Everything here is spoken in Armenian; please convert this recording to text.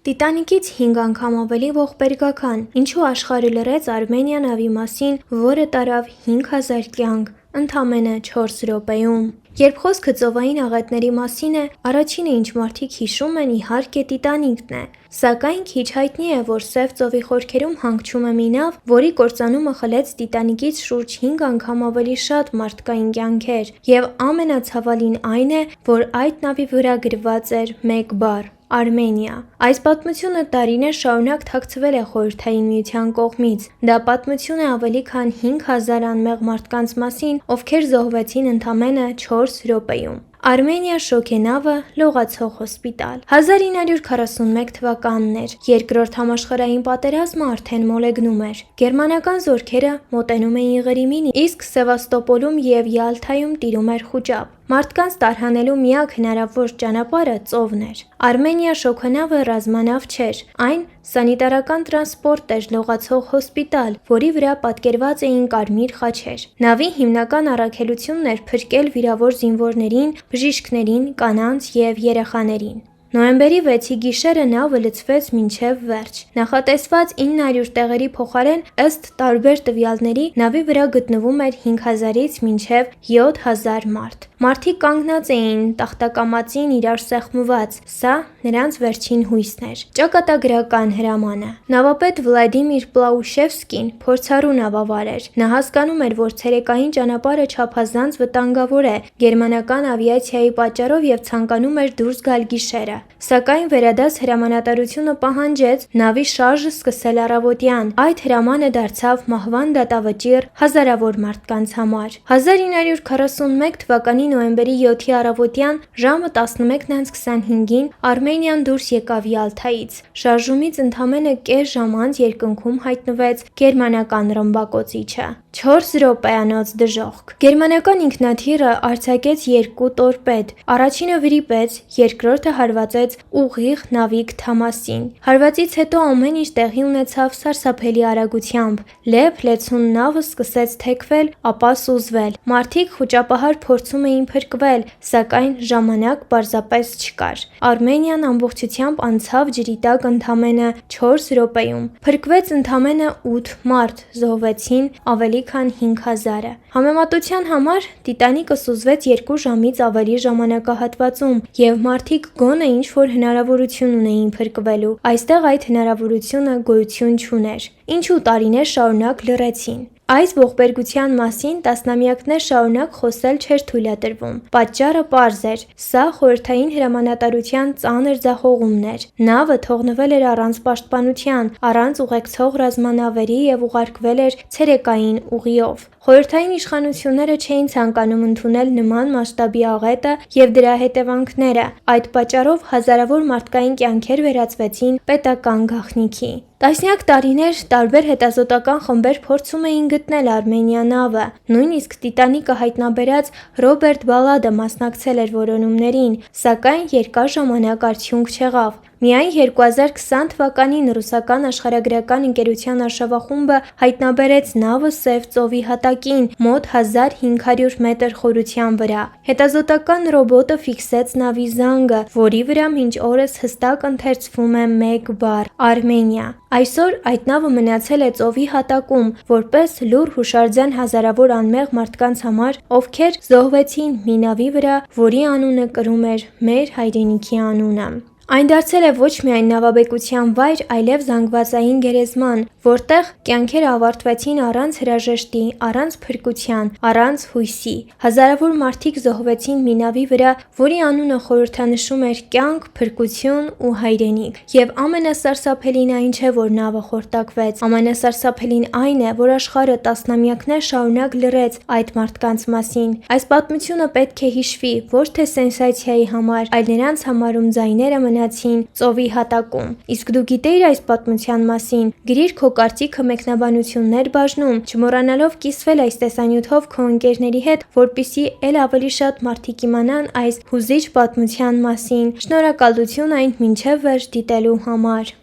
Տիտանիկից 5 անգամ ավելի ողբերգական, ինչու աշխարհը լռեց Արմենիա նավի մասին, որը տարավ 5000 կյանք, ընդամենը 4 րոպեում։ Երբ խոսքը ծովային աղետների մասին է, առաջինը ինչ մարդիկ հիշում են իհարկե Տիտանիկն է, սակայն քիչ հայտնի է, որ Սև ծովի խորքերում հանգչում է մի նավ, որի կործանումը խլեց Տիտանիկից շուրջ 5 անգամ ավելի շատ մարդկային կյանքեր, եւ ամենացավալին այն է, որ այդ նավի վրա գրված էր մեկ բառ՝ Արմենիա։ Այս պատմությունը տարիներ շարունակ թաքցվել է Խորհրդային Միության կողմից։ Դա պատմություն է ավելի քան 5000 անմեղ մարդկանց մասին, ովքեր զոհվեցին ընդամենը 4 րոպեում։ Արմենիա շոգենավը լողացող հոսպիտալ 1941 թվականն էր, երկրորդ համաշխարհային պատերազմը արդեն մոլեգնում էր։ Գերմանական զորքերը մոտենում էին Ղրիմին, իսկ Սևաստոպոլում և Յալթայում տիրում էր խուճապ։ Մարդկանց տարհանելու միակ հնարավոր ճանապարհը ծովն էր։ Արմենիա շոգենավը ռազմանավ չէր, այն սանիտարական տրանսպորտ էր, լողացող հոսպիտալ, որի վրա պատկերված էին կարմիր խաչեր։ Նավի հիմնական առաքելությունն էր փրկել վիրավոր զինվորներին, բժիշկներին, կանանց և երեխաներին։ Նոյեմբերի 6-ի գիշերը նավը լցվեց մինչև վերջ։ Նախատեսված 900 տեղերի փոխարեն, ըստ տարբեր տվյալների, նավի վրա գտնվում էր 5000-ից մինչև 7000 մարդ։ Մարդիկ կանգնած էին տախտակամածին իրար սեղմված, սա նրանց վերջին հույսն էր։ Ճակատագրական հրամանը։ Նավապետ Վլադիմիր Պլաուշևսկին փորձառու նավավար էր։ Նա հասկանում էր, որ ցերեկային ճանապարհը չափազանց վտանգավոր է գերմանական ավիացիայի պատճառով եւ ցանկանում էր դուրս գալ գիշերը։ Սակայն վերադաս հրամանատարությունը պահանջեց նավի շարժը սկսել առավոտյան։ Այդ հրամանը դարձավ մահվան դատավճիռ հազարավոր մարդկանց համար։ 1941 թվականի նոյեմբերի 7-ի առավոտյան ժամը 11:25-ին Արմենիան դուրս եկավ Յալթայից։ Շարժումից ընդամենը կես ժամ անց երկնքում հայտնվեց գերմանական ռմբակոծիչը։ 4 րոպեանոց դժոխք։ Գերմանական ինքնաթիռը արձակեց 2 տորպեդ, առաջինը վրիպեց, երկրորդը հարվածեց ուղիղ նավի քթամասին։ Հարվածից հետո ամեն ինչ տեղի ունեցավ սարսափելի արագությամբ։ Լեփ-լեցուն նավը սկսեց թեքվել, ապա սուզվել։ Մարդիկ խուճապահար փորձում էին փրկվել, սակայն ժամանակ պարզապես չկար։ Արմենիան ամբողջությամբ անցավ ջրի տակ ընդամենը 4 րոպեում։ Փրկվեց ընդամենը 8 մարդ, զոհվեցին ավելի քան 5000-ը։ Համեմատության համար Տիտանիկը սուզվեց 2 ժամից ավելի ժամանակահատվածում, և մարդիկ գոնե ինչ-որ հնարավորություն ունեին փրկվելու։ Այստեղ այդ հնարավորությունը գոյություն չուներ, ինչու տարիներ շարունակ լռեցին։ Այս ողբերգության մասին տասնամյակներ շարունակ խոսել չէր թույլատրվում։ Պատճառը պարզ էր՝ սա խորհրդային հրամանատարության ծանր ձախողումն էր։ Նավը թողնվել էր առանց պաշտպանության, առանց ուղեկցող ռազմանավերի և ուղարկվել էր ցերեկային ուղիով։ Խորհրդային իշխանությունները չէին ցանկանում ընդունել նման մասշտաբի աղետը և դրա հետևանքները։ Այդ պատճառով հազարավոր մարդկային կյանքեր վերածվեցին պետական գաղտնիքի։ Տասնյակ տարիներ տարբեր հետազոտական խմբեր փորձում էին գտնել Արմենիա նավը։ Նույնիսկ Տիտանիկը հայտնաբերած Ռոբերտ Բալադը մասնակցել էր որոնումներին, սակայն երկար ժամանակ արդյունք չեղավ։ Միայն 2020 թվականին ռուսական աշխարհագրական ընկերության արշավախումբը հայտնաբերեց նավը Սև ծովի հատակին, մոտ 1500 մետր խորության վրա։ Հետազոտական ռոբոտը ֆիքսեց նավի զանգը, որի վրա մինչ օրս հստակ ընթերցվում է մեկ բառ՝ Արմենիա։ Այսօր այդ նավը մնացել է ծովի հատակում, որպես լուռ հուշարձան հազարավոր անմեղ մարդկանց համար, ովքեր զոհվեցին մի նավի վրա, որի անունը կրում էր մեր հայրենիքի անունը։ Այն դարձել է ոչ միայն նավաբեկության վայր, այլև զանգվածային գերեզման, որտեղ կյանքերը ավարտվեցին առանց հրաժեշտի, առանց փրկության, առանց հույսի։ Հազարավոր մարդիկ զոհվեցին մի նավի վրա, որի անունը խորհրդանշում էր կյանք, փրկություն ու հայրենիք։ Եվ ամենասարսափելին այն չէ, որ նավը խորտակվեց, ամենասարսափելին այն է, որ աշխարհը տասնամյակներ շարունակ լռեց այդ մարդկանց մասին։ Այս պատմությունը պետք է հիշվի ոչ թե սենսացիայի համար, այլ նրանց համար, ում ձայները մնացին ծովի հատակում։ Իսկ դու գիտեիր այս պատմության մասին։ Գրիր քո կարծիքը մեկնաբանություններ բաժնում, չմոռանալով կիսվել այս տեսանյութով քո ընկերների հետ, որպեսզի էլ ավելի շատ մարդիկ իմանան այս հուզիչ պատմության մասին։ Շնորհակալություն այն մինչև վերջ դիտելու համար։